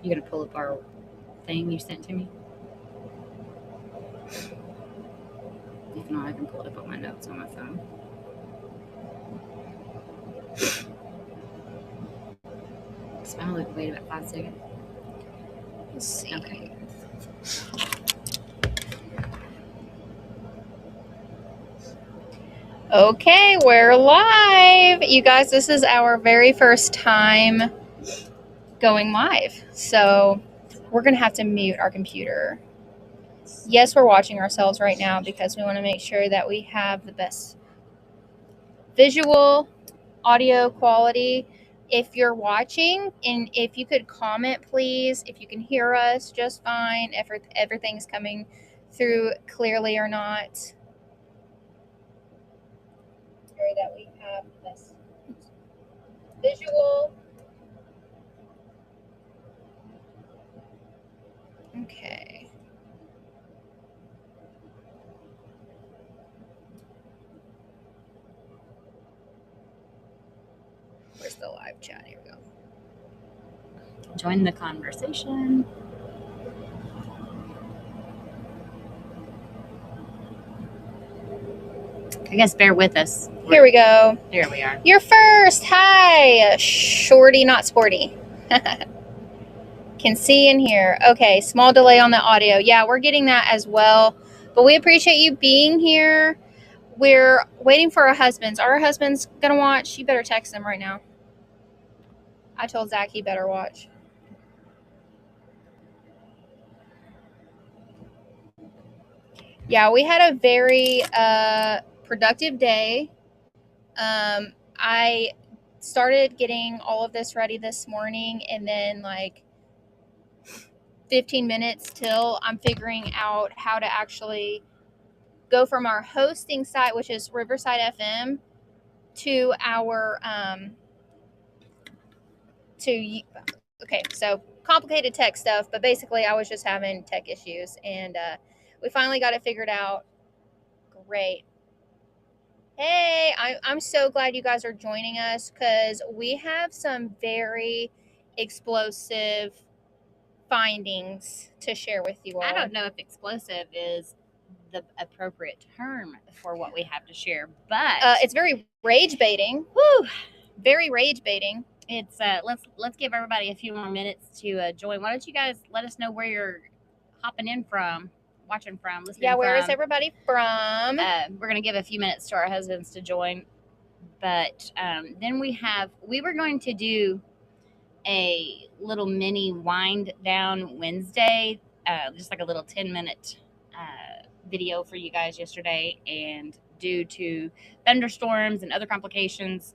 You gonna pull up our thing you sent to me? If not, I can pull it up on my notes on my phone. Smile like wait about 5 seconds. Let's see. Okay. Okay, we're live. You guys, this is our very first time going live. So we're going to have to mute our computer. Yes, we're watching ourselves right now because we want to make sure that we have the best visual, audio quality. If you're watching, and if you could comment, please, if you can hear us just fine, if everything's coming through clearly or not. Sure that we have the best visual. Okay. Where's the live chat? Here we go. Join the conversation. I guess bear with us. Here we go. Here we are. You're first. Hi, Shorty, not sporty. Can see and hear. Okay, small delay on the audio. Yeah, we're getting that as well. But we appreciate you being here. We're waiting for our husbands. Are our husbands going to watch? You better text them right now. I told Zach he better watch. Yeah, we had a very productive day. I started getting all of this ready this morning, and then like 15 minutes till I'm figuring out how to actually go from our hosting site, which is Riverside FM, to our okay, so complicated tech stuff, but basically I was just having tech issues, and we finally got it figured out. Great. Hey, I'm so glad you guys are joining us because we have some very explosive findings to share with you all. I don't know if explosive is the appropriate term for what we have to share, but it's very rage baiting. Woo! Very rage baiting. It's let's give everybody a few more minutes to join. Why don't you guys let us know where you're hopping in from, watching from, listening Yeah, where from. is everybody from? We're gonna give a few minutes to our husbands to join, but then we were going to do a little mini wind down Wednesday, just like a little 10-minute video for you guys yesterday, and due to thunderstorms and other complications,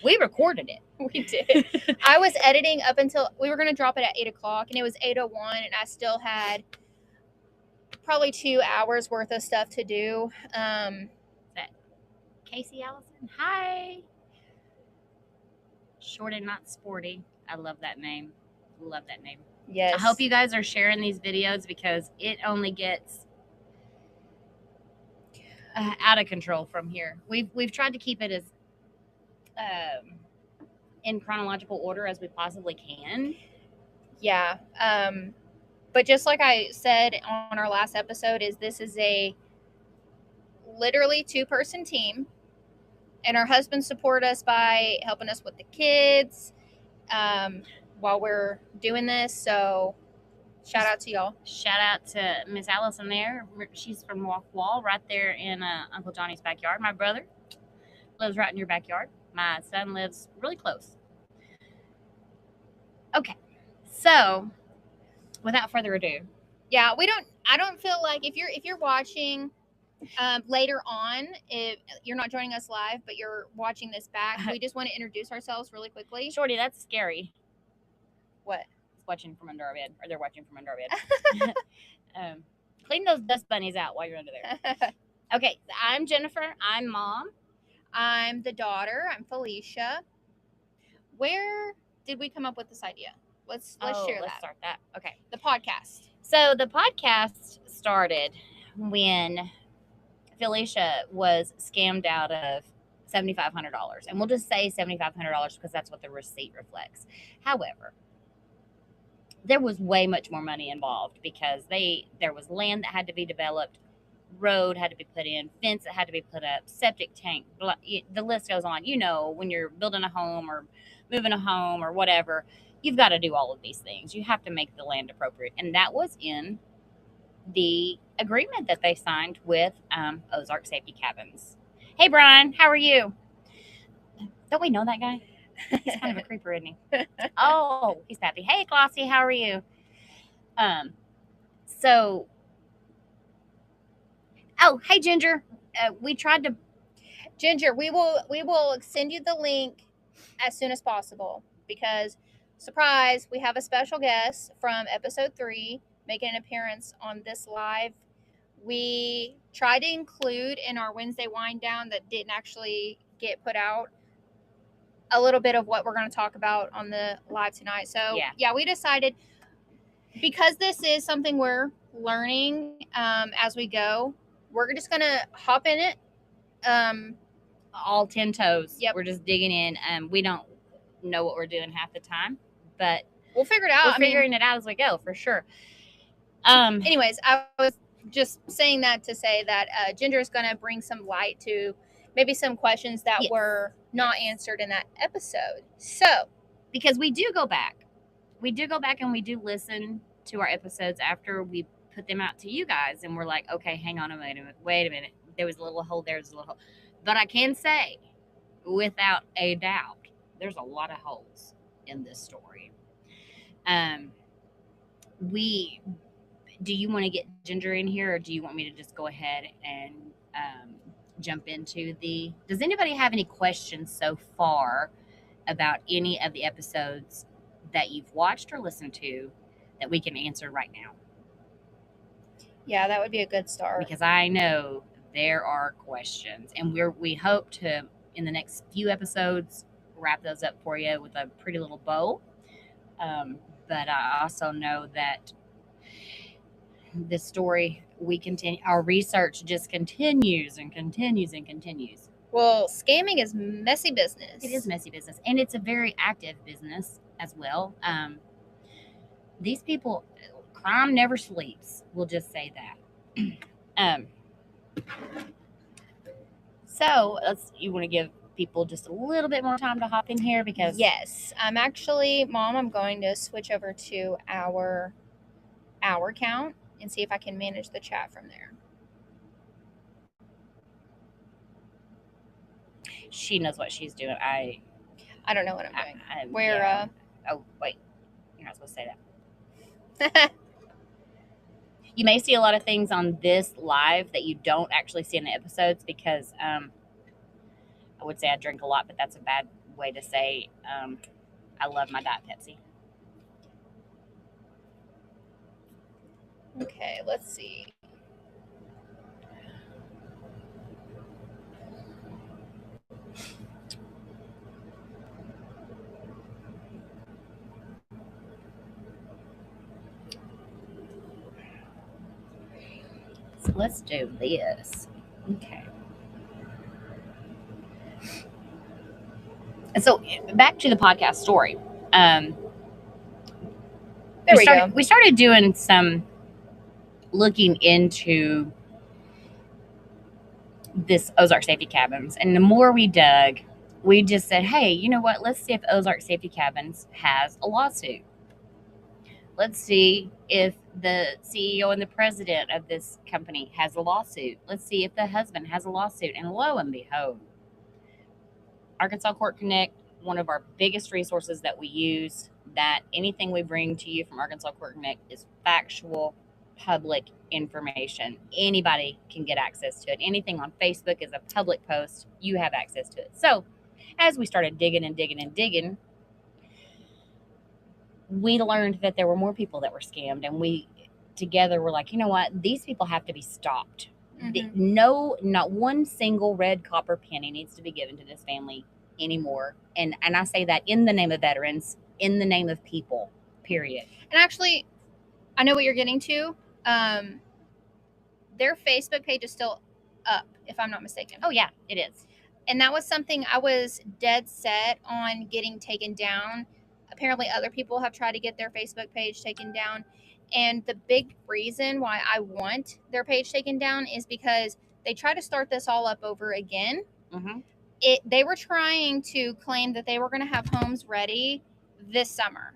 we recorded it. We did. I was editing up until we were going to drop it at 8 o'clock, and it was 8:01, and I still had probably 2 hours worth of stuff to do. That Casey Allison? Hi. Short and not sporty. I love that name. Love that name. Yes. I hope you guys are sharing these videos because it only gets out of control from here. We've tried to keep it as in chronological order as we possibly can. Yeah. But just like I said on our last episode, this is a literally 2-person team, and our husbands support us by helping us with the kids while we're doing this. So shout out to y'all. Shout out to Miss Allison there. She's from Walk Wall, right there in Uncle Johnny's backyard. My brother lives right in your backyard. My son lives really close. Okay, so without further ado, yeah, I don't feel like if you're watching later on, if you're not joining us live, but you're watching this back, we just want to introduce ourselves really quickly. Shorty, that's scary. What? Watching from under our bed, or they're watching from under our bed. Clean those dust bunnies out while you're under there. Okay, I'm Jennifer. I'm mom. I'm the daughter. I'm Felicia. Where did we come up with this idea? Let's share that. Let's start that. Okay. The podcast. So the podcast started when Felicia was scammed out of $7,500. And we'll just say $7,500 because that's what the receipt reflects. However, there was way much more money involved because there was land that had to be developed, road had to be put in, fence that had to be put up, septic tank, the list goes on. You know, when you're building a home or moving a home or whatever, you've got to do all of these things. You have to make the land appropriate. And that was in the agreement that they signed with Ozark Safety Cabins. Hey, Brian, how are you? Don't we know that guy? He's kind of a creeper, isn't he? Oh, he's happy. Hey, Glossy, how are you? So, oh, hey, Ginger. We tried to. Ginger, we will send you the link as soon as possible because, surprise, we have a special guest from episode 3 making an appearance on this live. We tried to include in our Wednesday wind down that didn't actually get put out a little bit of what we're going to talk about on the live tonight. So yeah, we decided because this is something we're learning as we go, we're just going to hop in it. All 10 toes. Yep. We're just digging in. We don't know what we're doing half the time, but we'll figure it out. We're figuring it out as we go, for sure. Anyways, I was just saying that to say that Ginger is going to bring some light to maybe some questions that were not answered in that episode. So, because we do go back and we do listen to our episodes after we put them out to you guys, and we're like, okay, hang on a minute, wait a minute. There was a little hole, there's a little hole. But I can say, without a doubt, there's a lot of holes in this story. Do you want to get Ginger in here, or do you want me to just go ahead and jump into does anybody have any questions so far about any of the episodes that you've watched or listened to that we can answer right now? Yeah, that would be a good start. Because I know there are questions, and we hope to, in the next few episodes, wrap those up for you with a pretty little bow. But I also know that this story, our research just continues and continues and continues. Well, scamming is messy business. It is messy business, and it's a very active business as well. These people, crime never sleeps. We'll just say that. So you want to give people just a little bit more time to hop in here because yes, I'm going to switch over to our count and see if I can manage the chat from there. She knows what she's doing. I don't know what I'm doing. Oh wait, you're not supposed to say that. You may see a lot of things on this live that you don't actually see in the episodes because I would say I drink a lot, but that's a bad way to say I love my Diet Pepsi. Okay, let's see. So let's do this. Okay. And so back to the podcast story. We started doing some looking into this Ozark Safety Cabins, and the more we dug, we just said, hey, you know what? Let's see if Ozark Safety Cabins has a lawsuit. Let's see if the CEO and the president of this company has a lawsuit. Let's see if the husband has a lawsuit. And lo and behold, Arkansas Court Connect, one of our biggest resources that we use, that anything we bring to you from Arkansas Court Connect is factual, public information. Anybody can get access to it. Anything on Facebook is a public post. You have access to it. So as we started digging and digging and digging, we learned that there were more people that were scammed, and we together were like, you know what? These people have to be stopped. Mm-hmm. Not one single red copper penny needs to be given to this family anymore. And I say that in the name of veterans, in the name of people, period. And actually, I know what you're getting to. Their Facebook page is still up, if I'm not mistaken. Oh, yeah, it is. And that was something I was dead set on getting taken down. apparently other people have tried to get their Facebook page taken down. And the big reason why I want their page taken down is because they try to start this all up over again. Mm-hmm. They were trying to claim that they were going to have homes ready this summer.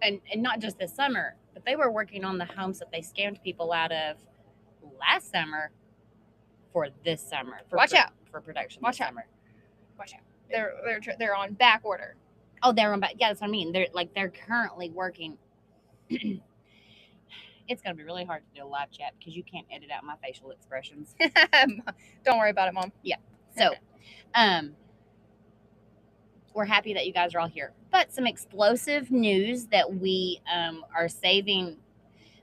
And not just this summer, but they were working on the homes that they scammed people out of last summer for this summer. Watch out. For production Watch this out. summer. Watch out. They're on back order. Oh, they're on back. Yeah, that's what I mean. They're currently working. It's gonna be really hard to do a live chat because you can't edit out my facial expressions. Don't worry about it, Mom. So, we're happy that you guys are all here. But some explosive news that we are saving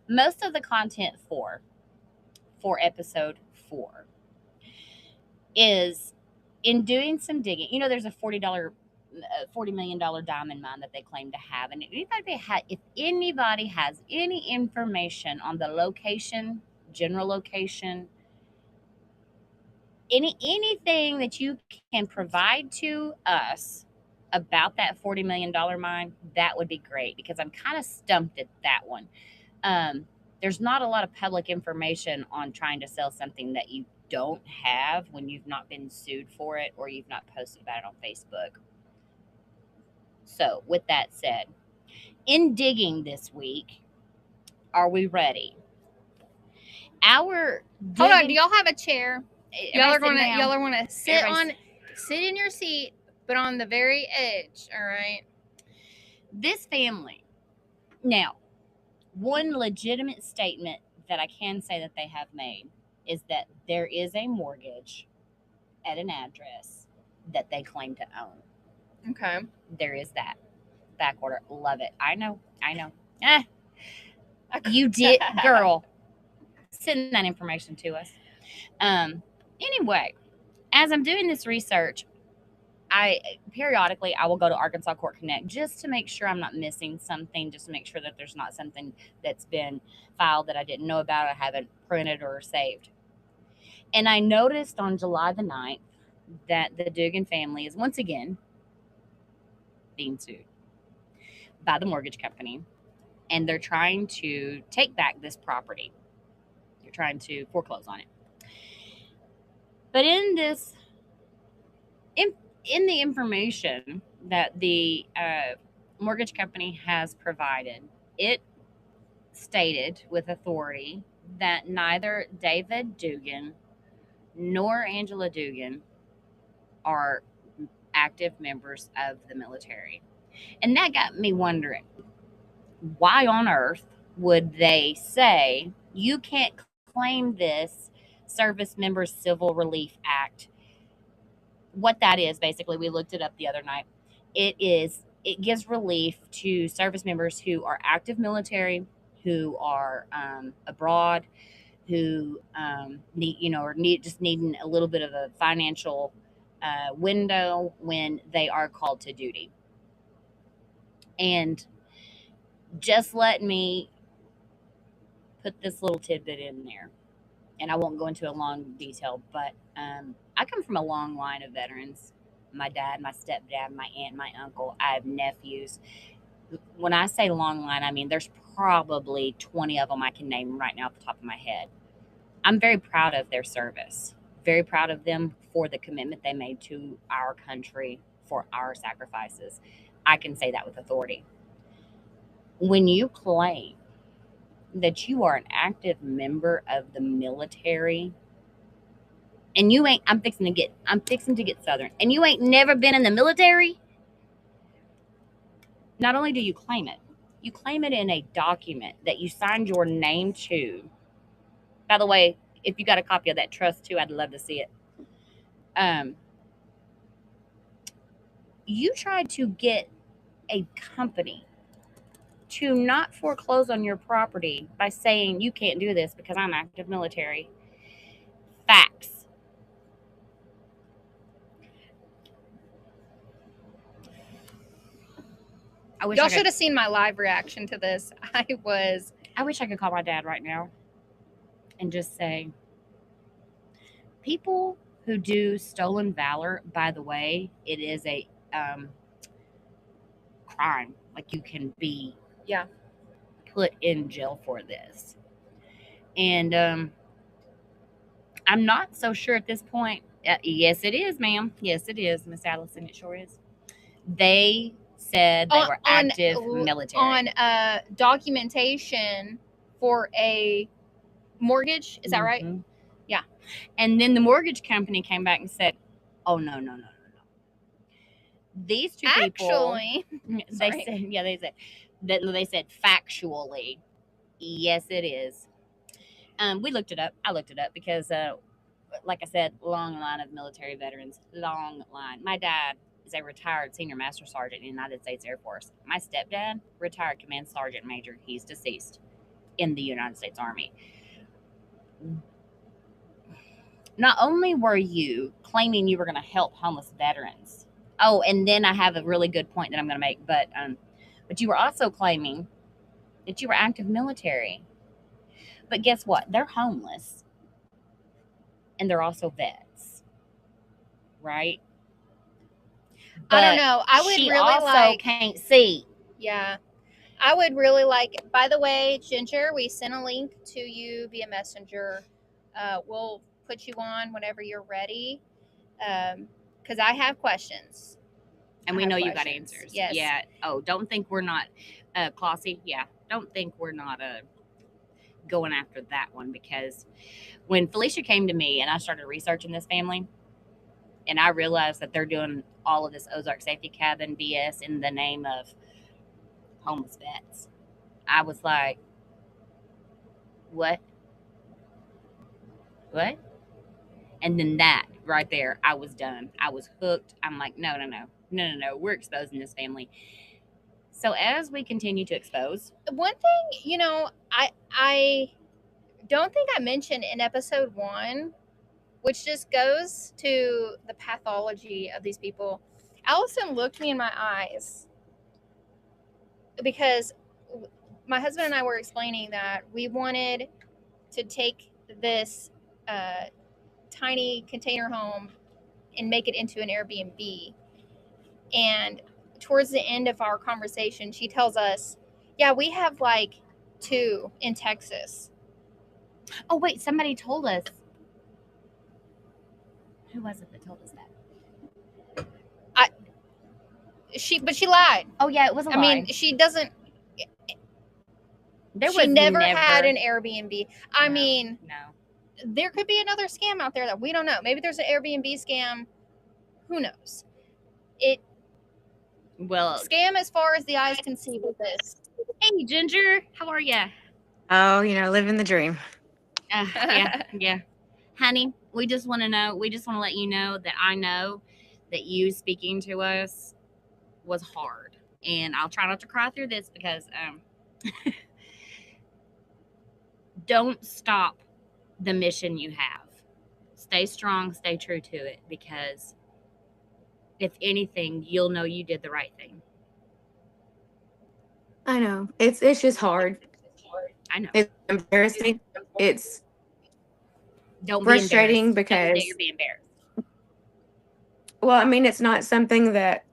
most of the content for episode 4 is in doing some digging. You know, there's a $40 million diamond mine that they claim to have, and if anybody has any information on the location, general location, anything that you can provide to us about that $40 million mine, that would be great, because I'm kind of stumped at that one. There's not a lot of public information on trying to sell something that you don't have when you've not been sued for it or you've not posted about it on Facebook. So, with that said, in digging this week, are we ready? Hold on, do y'all have a chair? Y'all are gonna sit in your seat, but on the very edge, all right? This family. Now, one legitimate statement that I can say that they have made is that there is a mortgage at an address that they claim to own. Okay. There is that. Back order. Love it. I know. You did, girl. Send that information to us. Anyway, as I'm doing this research, periodically I will go to Arkansas Court Connect just to make sure I'm not missing something, just to make sure that there's not something that's been filed that I didn't know about, I haven't printed or saved. And I noticed on July the 9th that the Dugan family is once again being sued by the mortgage company, and they're trying to take back this property. They're trying to foreclose on it. But in the information that the mortgage company has provided, it stated with authority that neither David Dugan nor Angela Dugan are active members of the military. And that got me wondering, why on earth would they say you can't claim this Service Members Civil Relief Act? What that is, basically, we looked it up the other night. It gives relief to service members who are active military, who are abroad, who needing a little bit of a financial window when they are called to duty. And just let me put this little tidbit in there, and I won't go into a long detail, but I come from a long line of veterans. My dad, my stepdad, my aunt, my uncle. I have nephews. When I say long line, I mean there's probably 20 of them I can name right now off the top of my head. I'm very proud of their service. Very proud of them for the commitment they made to our country, for our sacrifices. I can say that with authority. When you claim that you are an active member of the military, and you ain't, I'm fixing to get Southern, and you ain't never been in the military, not only do you claim it in a document that you signed your name to. By the way, if you got a copy of that trust too, I'd love to see it. You tried to get a company to not foreclose on your property by saying you can't do this because I'm active military. Facts. Y'all should have seen my live reaction to this. I wish I could call my dad right now and just say, people who do stolen valor, by the way, it is a crime. Like, you can be Yeah. put in jail for this. And I'm not so sure at this point. Yes, it is, ma'am. Yes, it is, Miss Allison. It sure is. They said they were active military. On documentation for a mortgage. Is that right? Mhm. Yeah. And then the mortgage company came back and said, "Oh, no. These two people." Actually, They said, they said factually, yes, it is. We looked it up. I looked it up because, like I said, long line of military veterans. Long line. My dad is a retired senior master sergeant in the United States Air Force. My stepdad, retired command sergeant major. He's deceased in the United States Army. Not only were you claiming you were going to help homeless veterans. Oh, and then I have a really good point that I'm going to make, but you were also claiming that you were active military. But guess what? They're homeless, and they're also vets, right? I don't know. I would she really also like. can't see. Yeah. I would really like. By the way, Ginger, we sent a link to you via Messenger. We'll put you on whenever you're ready, because I have questions. And we know you got answers. Yes. Yeah. Oh, don't think we're not, Clossy. Yeah. Don't think we're not going after that one, because when Felicia came to me and I started researching this family, and I realized that they're doing all of this Ozark Safety Cabin BS in the name of homeless vets, I was like, what? What? And then that right there, I was done. I was hooked. I'm like, no. We're exposing this family. So as we continue to expose, one thing, I don't think I mentioned in episode 1, which just goes to the pathology of these people. Allison looked me in my eyes because my husband and I were explaining that we wanted to take this tiny container home and make it into an Airbnb. And towards the end of our conversation, she tells us, yeah, we have like 2 in Texas. oh wait, somebody told us. Who was it that told us that? But she lied. Oh yeah, it was a lie. I mean, she doesn't. She never had an Airbnb. I mean, no. There could be another scam out there that we don't know. Maybe there's an Airbnb scam. Who knows? Well, scam as far as the eyes can see with this. Hey, Ginger, how are you? Oh, living the dream. Yeah. Honey, we just want to let you know that I know that you speaking to us was hard. And I'll try not to cry through this because don't stop the mission you have. Stay strong, stay true to it, because if anything, you'll know you did the right thing. I know. It's just hard. I know. It's embarrassing. It's Don't frustrating be because don't say you're being embarrassed. Well, I mean, it's not something that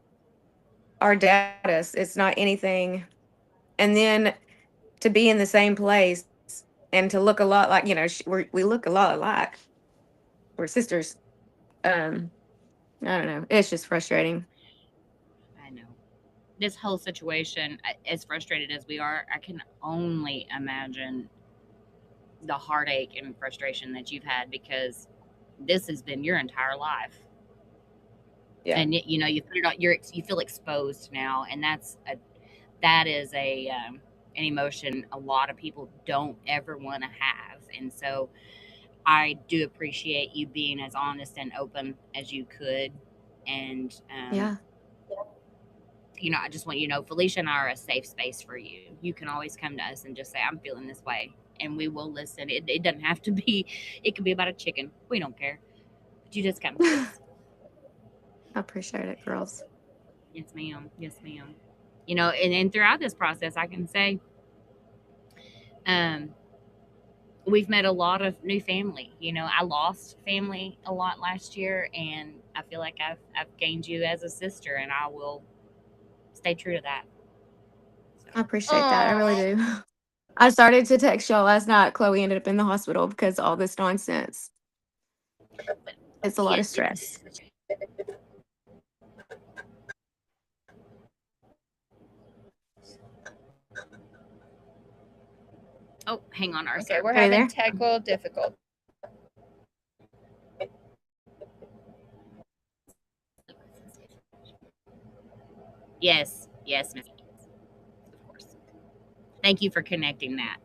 our dad does. It's not anything. And then to be in the same place and to look a lot like, we look a lot alike. We're sisters. I don't know. It's just frustrating. I know. This whole situation, as frustrated as we are, I can only imagine the heartache and frustration that you've had, because this has been your entire life. Yeah. And you put it on, you feel exposed now, and that is an emotion a lot of people don't ever want to have. And so I do appreciate you being as honest and open as you could. And Yeah. I just want you to know, Felicia and I are a safe space for you. You can always come to us and just say, I'm feeling this way, and we will listen. It doesn't have to be, it could be about a chicken. We don't care. But you just come to us. I appreciate it, girls. Yes, ma'am. And throughout this process, I can say, we've met a lot of new family. I lost family a lot last year, and I feel like I've gained you as a sister, and I will stay true to that. I appreciate that. I really do. I started to text y'all last night. Chloe ended up in the hospital because of all this nonsense. It's a lot of stress. Oh, hang on, Arthur. Okay, we're Are you having there? technical difficulty. Yes, yes, Miss. Of course. Thank you for connecting that.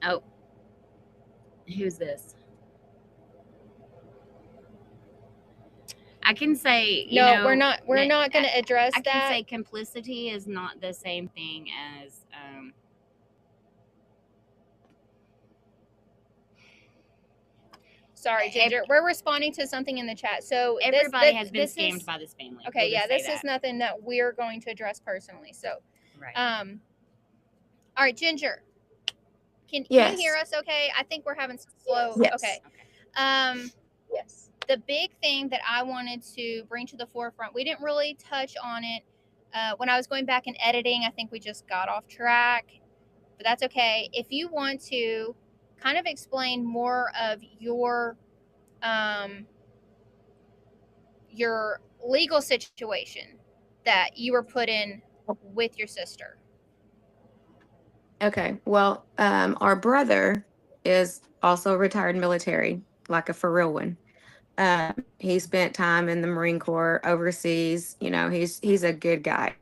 Oh, who's this? I can say, you No, know, we're not going to address I can that. say complicity is not the same thing as Sorry, Ginger. We're responding to something in the chat. So everybody has been this scammed is, by this family. okay, We'll yeah, just say this is that. nothing that we're going to address personally. So, Right. all right, Ginger. Can Yes. you hear us okay? I think we're having some slow. Yes. Okay. Yes. The big thing that I wanted to bring to the forefront, we didn't really touch on it when I was going back and editing. I think we just got off track, but that's okay. If you want to kind of explain more of your legal situation that you were put in with your sister. Okay. Well, our brother is also a retired military, like a for real one. He spent time in the Marine Corps overseas. You know, he's a good guy.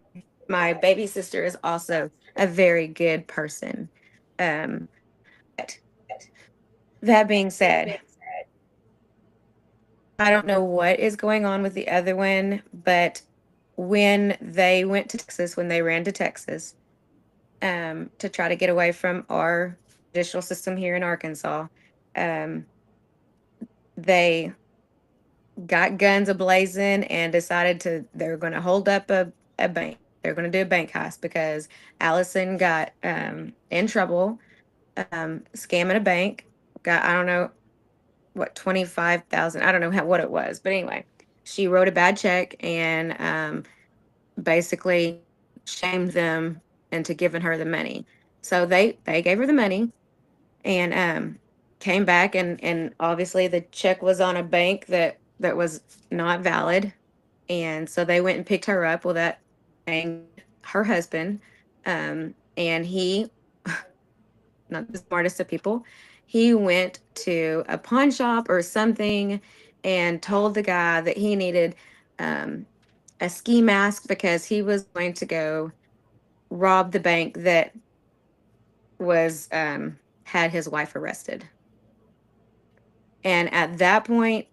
My baby sister is also a very good person. But that being said, I don't know what is going on with the other one, but when they went to Texas, when they ran to Texas, to try to get away from our judicial system here in Arkansas, they got guns ablazing and decided they're going to hold up a bank. They're going to do a bank heist because Allison got in trouble scamming a bank. Got, I don't know what, 25,000. I don't know what it was, but anyway, she wrote a bad check and basically shamed them into giving her the money. So they gave her the money and came back and obviously the check was on a bank that was not valid. And so they went and picked her up. Well, that angered her husband. And he, not the smartest of people, he went to a pawn shop or something and told the guy that he needed a ski mask because he was going to go rob the bank that was had his wife arrested. And at that point,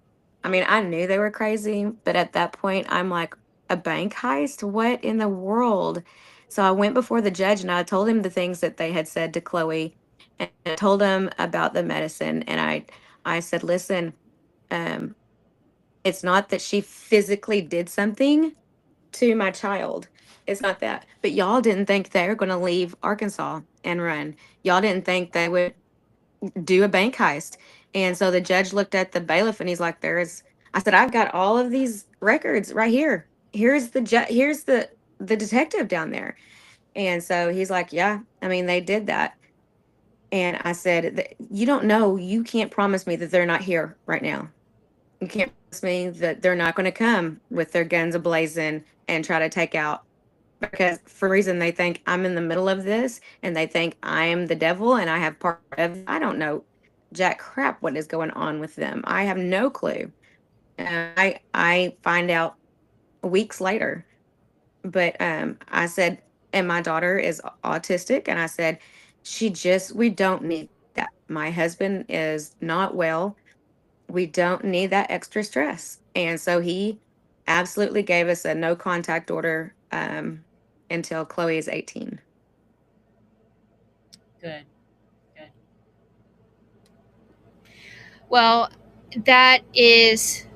I mean, I knew they were crazy, but at that point, I'm like, a bank heist? What in the world? So I went before the judge and I told him the things that they had said to Chloe and I told him about the medicine. And I said, listen, um, it's not that she physically did something to my child. It's not that. But y'all didn't think they were going to leave Arkansas and run. Y'all didn't think they would do a bank heist. And so the judge looked at the bailiff and he's like, I said, I've got all of these records right here. Here's here's the detective down there. And so he's like, yeah, I mean, they did that. And I said, you don't know, you can't promise me that they're not here right now. You can't promise me that they're not going to come with their guns ablazing and try to take out, because for a reason they think I'm in the middle of this and they think I'm the devil and I have part of, I don't know jack crap what is going on with them. I have no clue. I find out weeks later. But I said, and my daughter is autistic, and I said, we don't need that. My husband is not well. We don't need that extra stress. And so he absolutely gave us a no contact order until Chloe is 18. Good. Good. Well, that is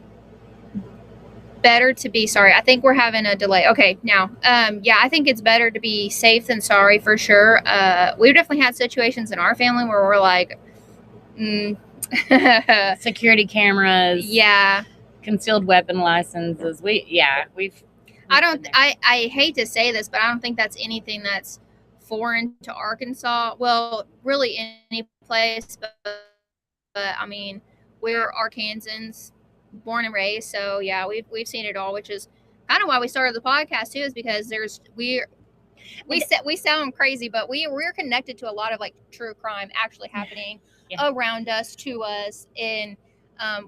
better to be sorry. I think we're having a delay. Okay, now, yeah, I think it's better to be safe than sorry for sure. We've definitely had situations in our family where we're like, Security cameras. yeah, concealed weapon licenses. We've I don't. I hate to say this, but I don't think that's anything that's foreign to Arkansas. Well, really any place, but I mean, we're Arkansans, born and raised. So yeah, we've seen it all, which is kind of why we started the podcast too, is because we sound crazy, but we're connected to a lot of like true crime actually happening around us, to us, and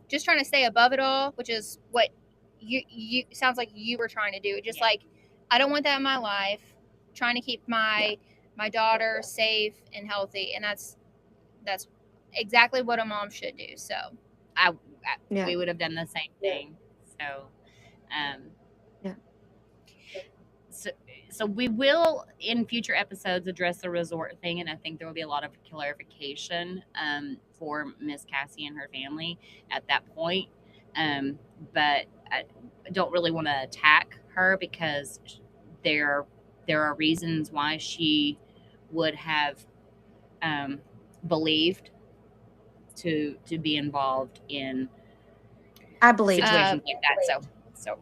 just trying to stay above it all, which is what you sounds like you were trying to do. Just like, I don't want that in my life. Trying to keep my daughter safe and healthy, and that's exactly what a mom should do. So we would have done the same thing. So So we will, in future episodes, address the resort thing, and I think there will be a lot of clarification for Miss Cassie and her family at that point. But I don't really want to attack her, because there are reasons why she would have believed to be involved in situations like that. So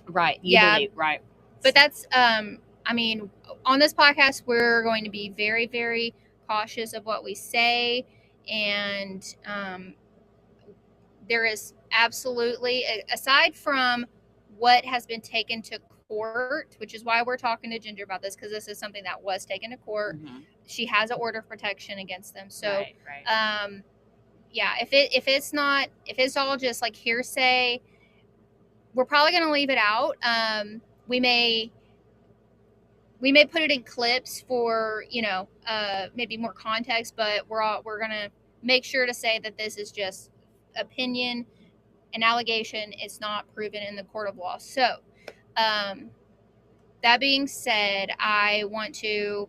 right, you believe, right. But that's, I mean, on this podcast, we're going to be very, very cautious of what we say. And there is absolutely, aside from what has been taken to court, which is why we're talking to Ginger about this, because this is something that was taken to court. Mm-hmm. She has an order of protection against them. So, right. Yeah, if it's all just like hearsay, we're probably going to leave it out. We may put it in clips for, maybe more context, but we're going to make sure to say that this is just opinion, an allegation. It's not proven in the court of law. So, that being said, I want to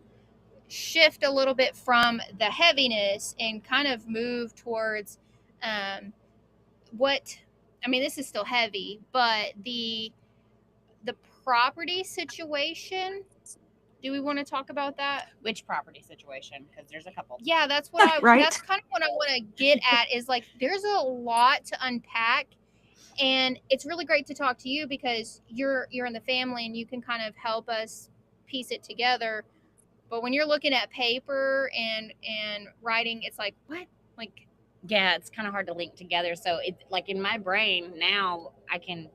shift a little bit from the heaviness and kind of move towards this is still heavy, but the property situation. Do we want to talk about that? Which property situation? Because there's a couple. Yeah, that's what that's kind of what I want to get at, is like, there's a lot to unpack, and it's really great to talk to you because you're in the family and you can kind of help us piece it together. But when you're looking at paper and writing, it's like, what? Like, yeah, it's kind of hard to link together. So it's like, in my brain now, I can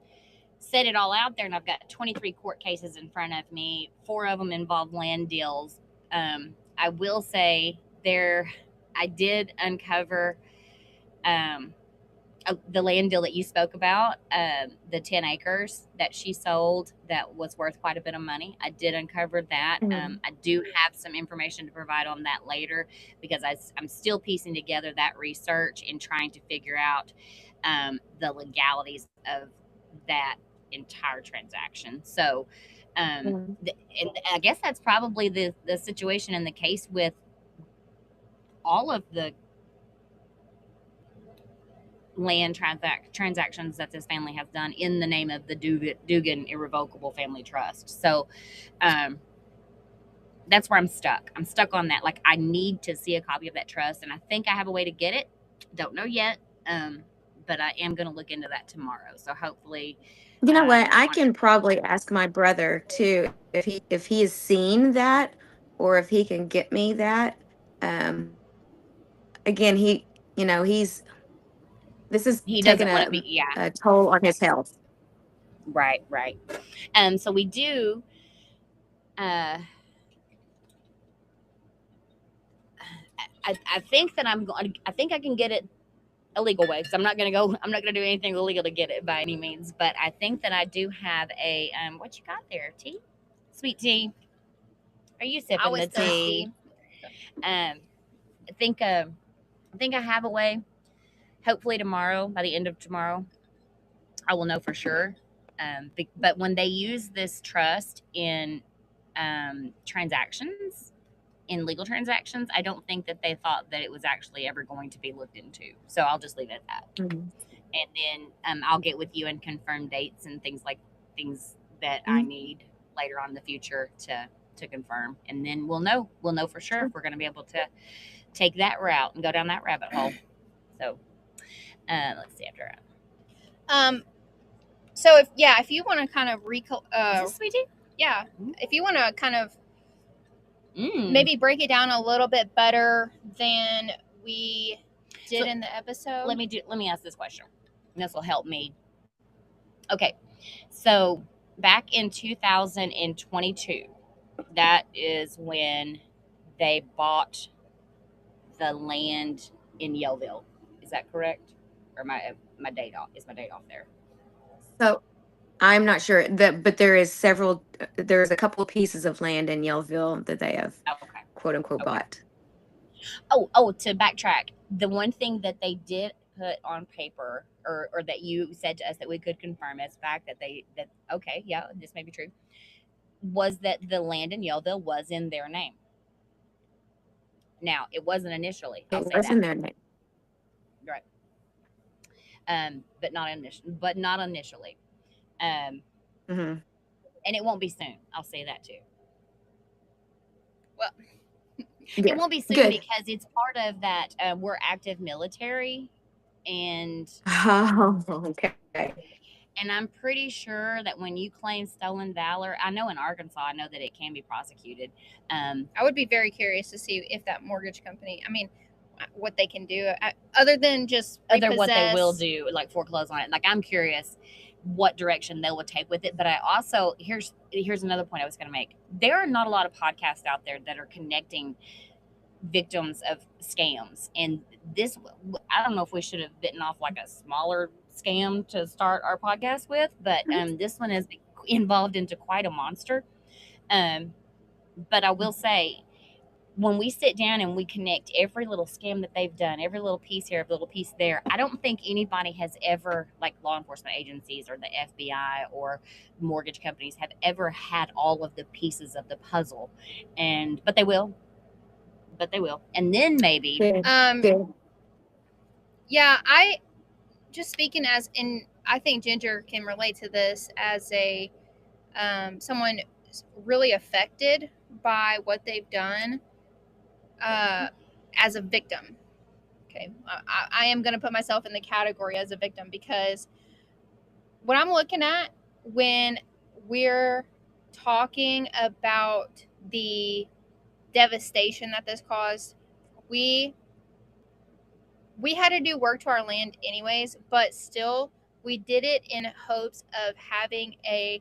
set it all out there, and I've got 23 court cases in front of me. 4 of them involve land deals. I will say I did uncover the land deal that you spoke about, the 10 acres that she sold that was worth quite a bit of money. I did uncover that. Mm-hmm. I do have some information to provide on that later, because I'm still piecing together that research and trying to figure out the legalities of that entire transaction. So and I guess that's probably the situation in the case with all of the land transactions that this family has done in the name of the Dugan Irrevocable Family Trust. So that's where I'm stuck. I'm stuck on that. Like, I need to see a copy of that trust, and I think I have a way to get it. Don't know yet, but I am going to look into that tomorrow. So hopefully, you know what? I can probably ask my brother too if he has seen that, or if he can get me that. Again, he taking a toll on his health. Right. So we do. I think that I think I can get it a legal way, because I'm not going to do anything illegal to get it by any means. But I think that I do have a what you got there? Tea? Sweet tea? Are you sipping the tea? I think I have a way. Hopefully tomorrow, by the end of tomorrow, I will know for sure. But when they use this trust in transactions, in legal transactions, I don't think that they thought that it was actually ever going to be looked into. So I'll just leave it at that. Mm-hmm. And then I'll get with you and confirm dates and things that I need later on in the future to confirm. And then we'll know for sure if we're going to be able to take that route and go down that rabbit hole. So let's see after that. So if you want to kind of Is this sweet tea? yeah, if you want to kind of Mm. maybe break it down a little bit better than we did So, in the episode. Let me ask this question. This will help me. Okay, so back in 2022, that is when they bought the land in Yellville. Is that correct? Or my date off? Is my date off there? So I'm not sure that, but there is several. There's a couple of pieces of land in Yellville that they have Okay. quote unquote Okay. bought. Oh, to backtrack, the one thing that they did put on paper, or that you said to us that we could confirm as fact that okay, yeah, this may be true, was that the land in Yellville was in their name. Now, it wasn't initially. I'll It say was in that. their name. Right. But not initially. hmm And it won't be soon. I'll say that too. Well, Yeah. It won't be soon Good. because it's part of that. We're active military, and Oh, okay. I'm pretty sure that when you claim stolen valor, I know in Arkansas, I know that it can be prosecuted. I would be very curious to see if that mortgage company, I mean, what they can do other than just Other what they will repossess. do, like foreclose on it. Like, I'm curious what direction they will take with it. But I also here's another point I was going to make. There are not a lot of podcasts out there that are connecting victims of scams, and this, I don't know if we should have bitten off like a smaller scam to start our podcast with, but this one is involved into quite a monster. But I will say, when we sit down and we connect every little scam that they've done, every little piece here, every little piece there, I don't think anybody has ever, like law enforcement agencies or the FBI or mortgage companies, have ever had all of the pieces of the puzzle. But they will. And then maybe Good. Yeah, I just speaking as in, I think Ginger can relate to this as a someone really affected by what they've done as a victim. Okay, I am going to put myself in the category as a victim, because what I'm looking at when we're talking about the devastation that this caused, we had to do work to our land anyways, but still we did it in hopes of having a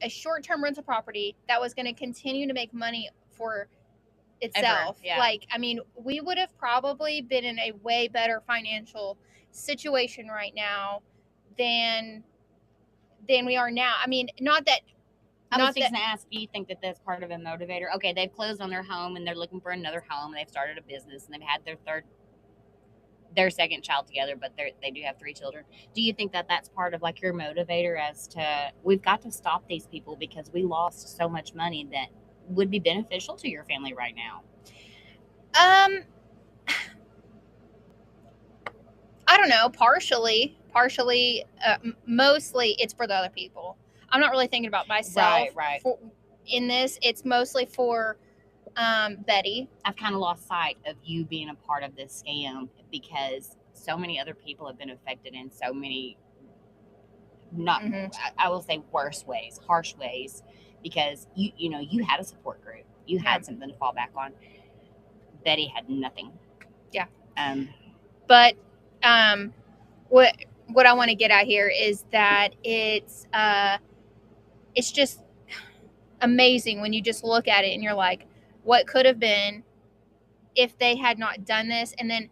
short-term rental property that was going to continue to make money for itself. Ever, yeah. Like, I mean, we would have probably been in a way better financial situation right now than we are now. I mean, not that I was fixing to ask, do you think that that's part of a motivator? Okay, they've closed on their home and they're looking for another home. They've started a business and they've had their second child together, but they do have 3 children. Do you think that that's part of like your motivator as to, we've got to stop these people because we lost so much money that would be beneficial to your family right now? I don't know, partially, mostly it's for the other people. I'm not really thinking about myself. Right. In this, it's mostly for Betty. I've kind of lost sight of you being a part of this scam because so many other people have been affected in so many, I will say worse ways, harsh ways, because you had a support group, you had something to fall back on. Betty had nothing. Yeah. But what I want to get at here is that it's just amazing when you just look at it and you're like, what could have been if they had not done this? And then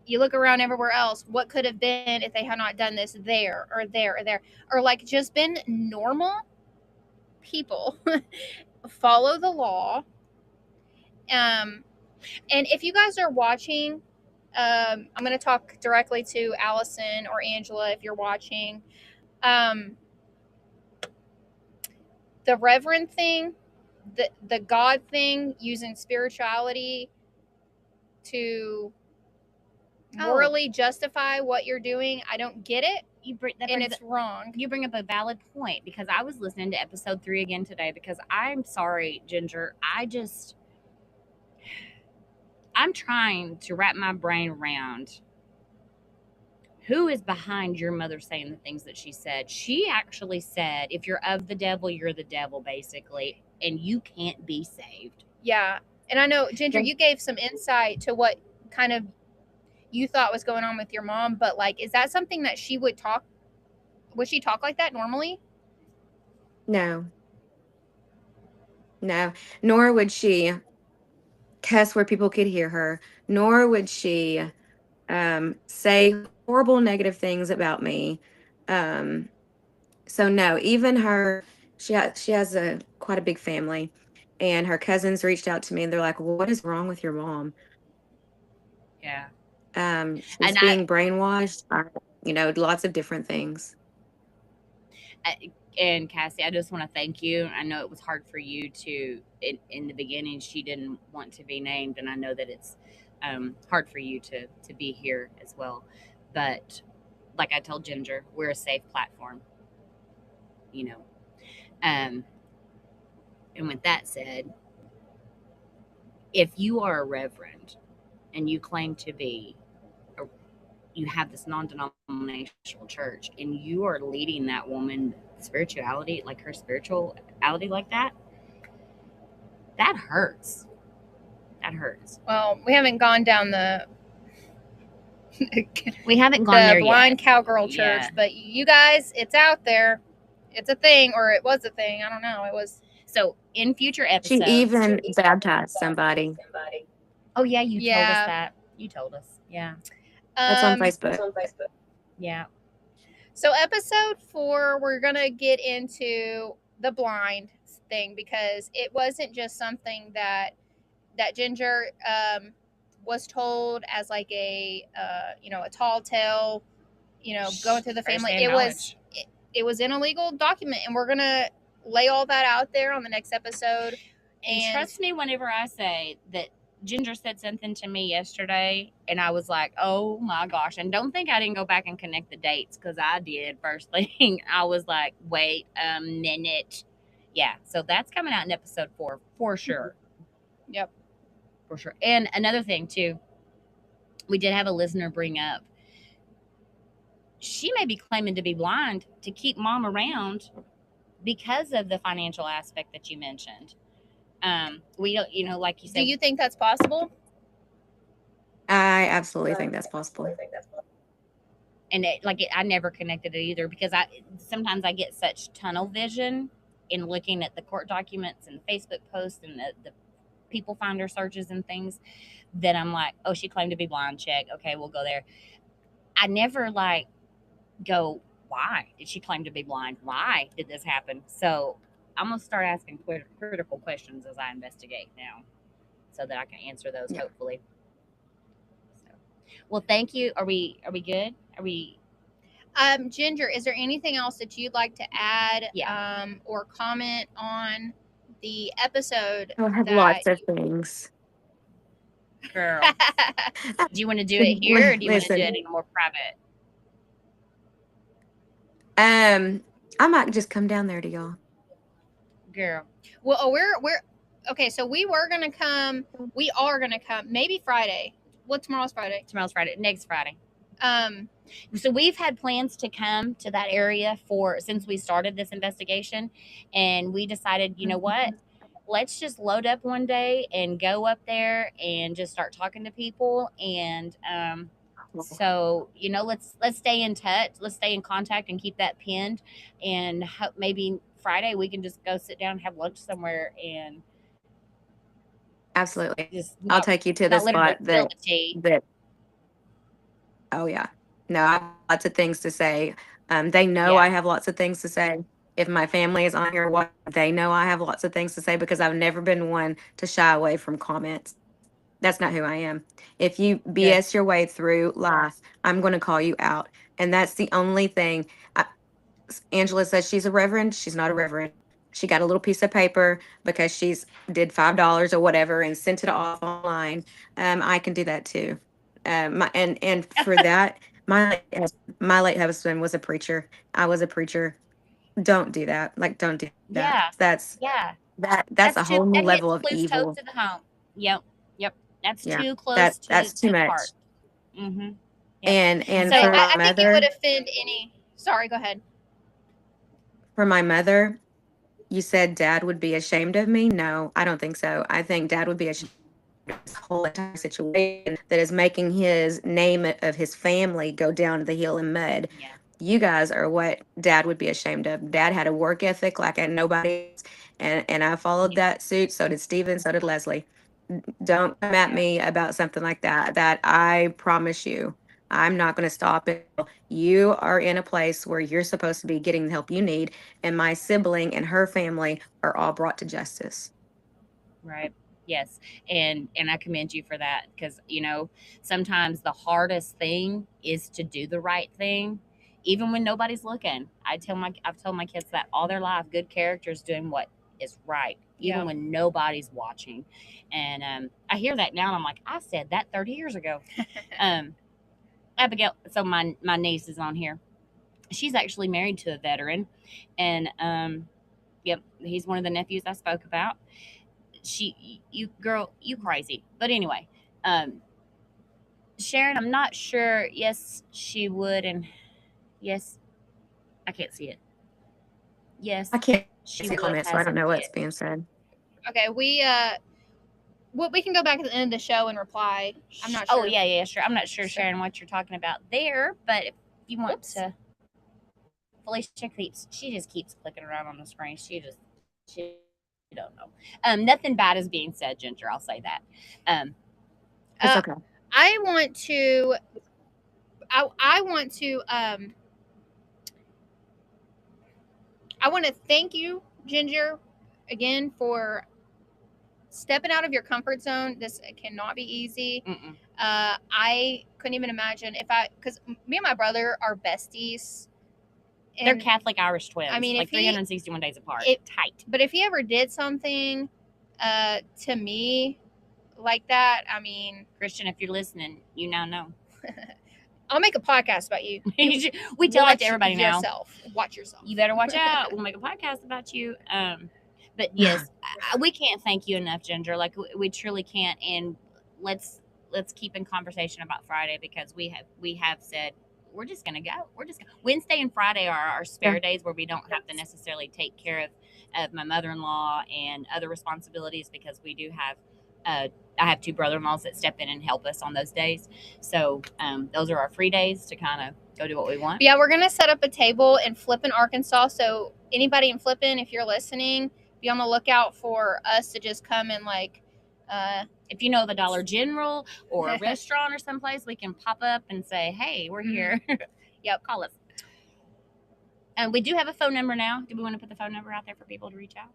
you look around everywhere else, what could have been if they had not done this there or there or there, or like just been normal people. Follow the law. And if you guys are watching, I'm going to talk directly to Allison or Angela if you're watching. The reverend thing, the God thing, using spirituality to morally justify what you're doing, I don't get it. And it's wrong. You bring up a valid point, because I was listening to episode 3 again today, because I'm sorry, Ginger, I'm trying to wrap my brain around who is behind your mother saying the things that she said? She actually said, if you're of the devil, you're the devil, basically, and you can't be saved. Yeah. And I know, Ginger, Yeah. you gave some insight to what kind of you thought was going on with your mom, but like, is that something that she would talk? Would she talk like that normally? No, no. Nor would she cuss where people could hear her. Nor would she say horrible negative things about me. Um, so no, even her, she has a quite a big family, and her cousins reached out to me and they're like, "What is wrong with your mom? Yeah. She's And being brainwashed, lots of different things." and Cassie, I just want to thank you. I know it was hard for you to, in the beginning, she didn't want to be named, and I know that it's hard for you to be here as well. But like I told Ginger, we're a safe platform, you know. And with that said, if you are a reverend and you claim to be, you have this non-denominational church, and you are leading that woman spirituality, like her spirituality like that, that hurts. That hurts. Well, we haven't gone down the We haven't gone there blind yet. cowgirl church, Yeah. but you guys, it's out there. It's a thing, or it was a thing. I don't know. It was. So in future She episodes, even baptized somebody. oh yeah, you told Yeah. us that. You told us. Yeah. That's on Facebook. Yeah. So episode 4, we're gonna get into the blind thing, because it wasn't just something that Ginger was told as like a a tall tale, going through the family. Firsthand It was an illegal document, and we're gonna lay all that out there on the next episode. And trust me whenever I say that Ginger said something to me yesterday, and I was like, oh my gosh. And don't think I didn't go back and connect the dates, because I did. First thing, I was like, wait a minute. Yeah. So that's coming out in episode 4 for sure. Yep. For sure. And another thing, too, we did have a listener bring up, she may be claiming to be blind to keep mom around because of the financial aspect that you mentioned. We don't, like you said. Do you think that's possible? I absolutely think that's possible. And I never connected it either, because sometimes I get such tunnel vision in looking at the court documents and the Facebook posts and the people finder searches and things, that I'm like, oh, she claimed to be blind, check. Okay, we'll go there. I never go, why did she claim to be blind? Why did this happen? So I'm going to start asking critical questions as I investigate now, so that I can answer those, hopefully. So, well, thank you. Are we good? Are we? Ginger, is there anything else that you'd like to add, Yeah. or comment on the episode? I have lots of things. Girl, do you want to do it here, or do you want to do it in a more private? I might just come down there to y'all. Girl. Well, we're okay. So we were gonna come. We are gonna come. Maybe Friday. What, tomorrow's Friday? Tomorrow's Friday. Next Friday. So we've had plans to come to that area since we started this investigation, and we decided, you know what? Let's just load up one day and go up there and just start talking to people. And so, let's stay in touch. Let's stay in contact and keep that pinned. And maybe Friday we can just go sit down and have lunch somewhere. And absolutely, I'll take you to the spot that. Oh yeah, no, I have lots of things to say. They know I have lots of things to say. If my family is on here, they know I have lots of things to say, because I've never been one to shy away from comments. That's not who I am. If you BS your way through life, I'm going to call you out. And that's the only thing. Angela says she's a reverend. She's not a reverend. She got a little piece of paper because she's did $5 or whatever and sent it off online. I can do that too. And for that, my late husband was a preacher. I was a preacher. Don't do that. Don't do that. Yeah. That's a whole new level of evil. To the home. Yep. That's too close. That's too much. Mm-hmm. And So, for my I think it would mother, offend any. Sorry, go ahead. you said dad would be ashamed of me. No, I don't think so. I think dad would be ashamed of this whole entire situation that is making his name of his family go down the hill in mud. yeah. You guys are what dad would be ashamed of. Dad had a work ethic like nobody else, and I followed that suit. So did Steven, so did Leslie. Don't come at me about something like that. That I promise you, I'm not going to stop it. You are in a place where you're supposed to be getting the help you need, and my sibling and her family are all brought to justice. Right. Yes. And I commend you for that because, sometimes the hardest thing is to do the right thing even when nobody's looking. I've told my kids that all their life, good characters doing what is right even Yeah. when nobody's watching. And I hear that now and I'm like, I said that 30 years ago. Abigail, so my niece is on here. She's actually married to a veteran, and yep, he's one of the nephews I spoke about. You girl, you crazy. But anyway, Sharon, I'm not sure. Yes, she would, and yes, I can't see it. Yes, I can't she see would comments, so have I don't some know what's kids. being said. Okay, we can go back at the end of the show and reply. I'm not sure. Oh yeah, sure. I'm not sure, Sharon, what you're talking about there, but if you want to, Felicia she just keeps clicking around on the screen. She don't know. Nothing bad is being said, Ginger. I'll say that. It's okay. I want to thank you, Ginger, again for stepping out of your comfort zone. This cannot be easy. Mm-mm. I couldn't even imagine because me and my brother are besties. They're Catholic Irish twins. I mean, like if he- 361 days apart. Tight. But if he ever did something to me like that, I mean, Christian, if you're listening, you now know. I'll make a podcast about you. We tell that to everybody now. Watch yourself. You better watch out. We'll make a podcast about you. But yes, we can't thank you enough, Ginger. Like we truly can't. And let's keep in conversation about Friday because we have said we're just gonna go. Wednesday and Friday are our spare days where we don't have to necessarily take care of my mother-in-law and other responsibilities because we do have I have two brother-in-laws that step in and help us on those days. So those are our free days to kind of go do what we want. Yeah, we're gonna set up a table in Flippin, Arkansas. So anybody in Flippin, if you're listening, be on the lookout for us to just come and if you know the Dollar General or a restaurant or someplace, we can pop up and say, "Hey, we're here." Yep, call us. And we do have a phone number now. Do we want to put the phone number out there for people to reach out?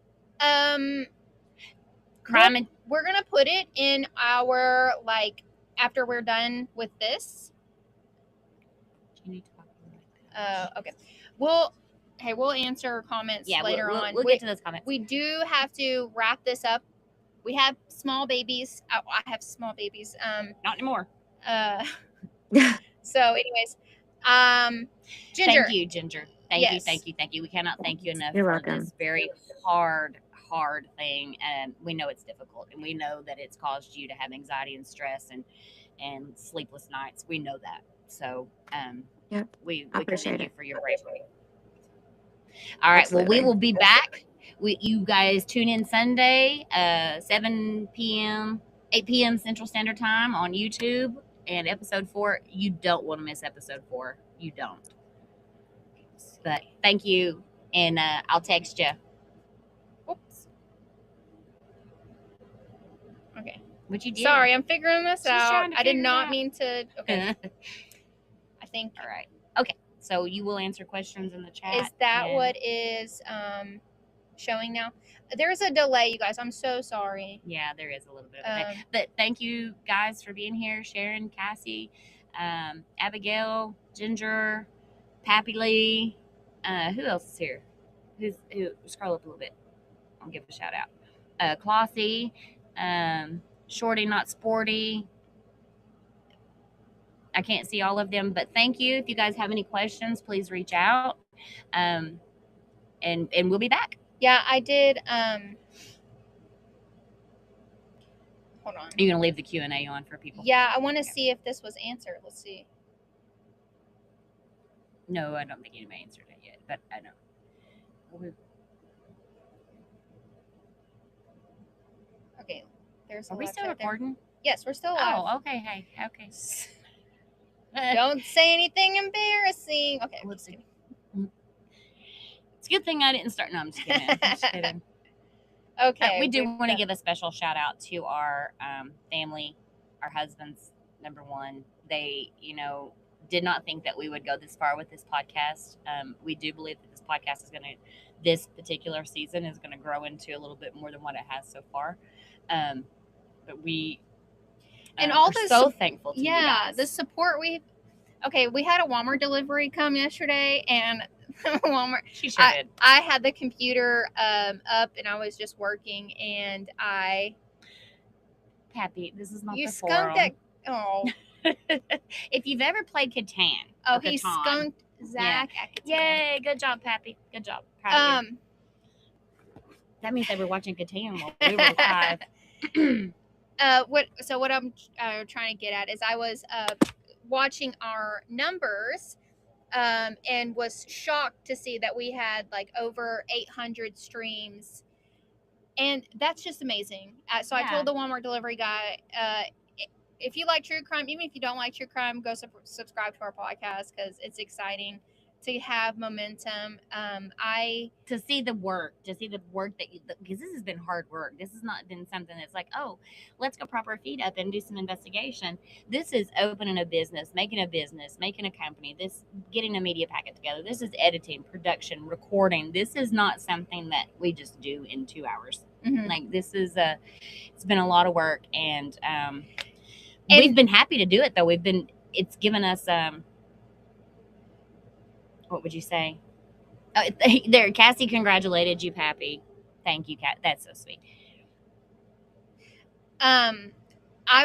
We're gonna put it in our after we're done with this. You need to talk about that. Okay. We'll answer comments later on. We'll get to those comments. We do have to wrap this up. We have small babies. I have small babies. Not anymore. So, anyways, Ginger. Thank you, Ginger. Thank you. We cannot thank you enough for this very hard thing. And we know it's difficult, and we know that it's caused you to have anxiety and stress and sleepless nights. We know that. So, we commend you for your bravery. All right. Absolutely. Well, we will be back. You guys tune in Sunday, 7 p.m., 8 p.m. Central Standard Time on YouTube. And episode 4, you don't want to miss episode 4. You don't. But thank you, and I'll text you. Oops. Okay. What you did? Sorry, I'm figuring this She's out. trying to I did figure it not out. mean to. Okay. I think. All right. Okay. So you will answer questions in the chat. Is that what is showing now? There's a delay, you guys. I'm so sorry. Yeah, there is a little bit of a delay. But thank you guys for being here. Sharon, Cassie, Abigail, Ginger, Pappy Lee. Who else is here? Who? Scroll up a little bit. I'll give a shout out. Clossy, Shorty Not Sporty. I can't see all of them, but thank you. If you guys have any questions, please reach out. And we'll be back. Yeah, I did. Hold on. Are you gonna leave the Q&A on for people? Yeah, I want to see if this was answered. Let's see. No, I don't think anybody answered it yet, but I know. Okay, there's a Are we live still chat there. recording? Yes, we're still live. Oh, okay. Hey, okay. Don't say anything embarrassing. Okay, I'm just Whoopsie. kidding. It's a good thing I didn't start. No, I'm just kidding. I'm just kidding. Okay, We do we've want to got- give a special shout out to our family, our husbands, number one. They, did not think that we would go this far with this podcast. We do believe that this podcast is this particular season is going to grow into a little bit more than what it has so far. But we And all are the so sup- thankful to you yeah, guys. the support we had a Walmart delivery come yesterday, and Walmart. She sure did. I had the computer up, and I was just working, and Pappy, this is not you the skunked forum. that. Oh, If you've ever played Catan, oh, or he Catan, skunked Zach. At Catan. Yay! Good job, Pappy. Good job. Proud of you. That means they were watching Catan while we were live. What I'm trying to get at is I was watching our numbers and was shocked to see that we had like over 800 streams, and that's just amazing. So I Yeah. told the Walmart delivery guy, if you like true crime, even if you don't like true crime, go subscribe to our podcast because it's exciting to have momentum. To see the work that you, because this has been hard work. This has not been something that's like, oh, let's go prop our feet up and do some investigation. This is opening a business, making a company, this getting a media packet together. This is editing, production, recording. This is not something that we just do in 2 hours. Mhm. Like this is it's been a lot of work, and we've been happy to do it though. It's given us what would you say? There, Cassie congratulated you, Pappy. Thank you, Cat. That's so sweet. I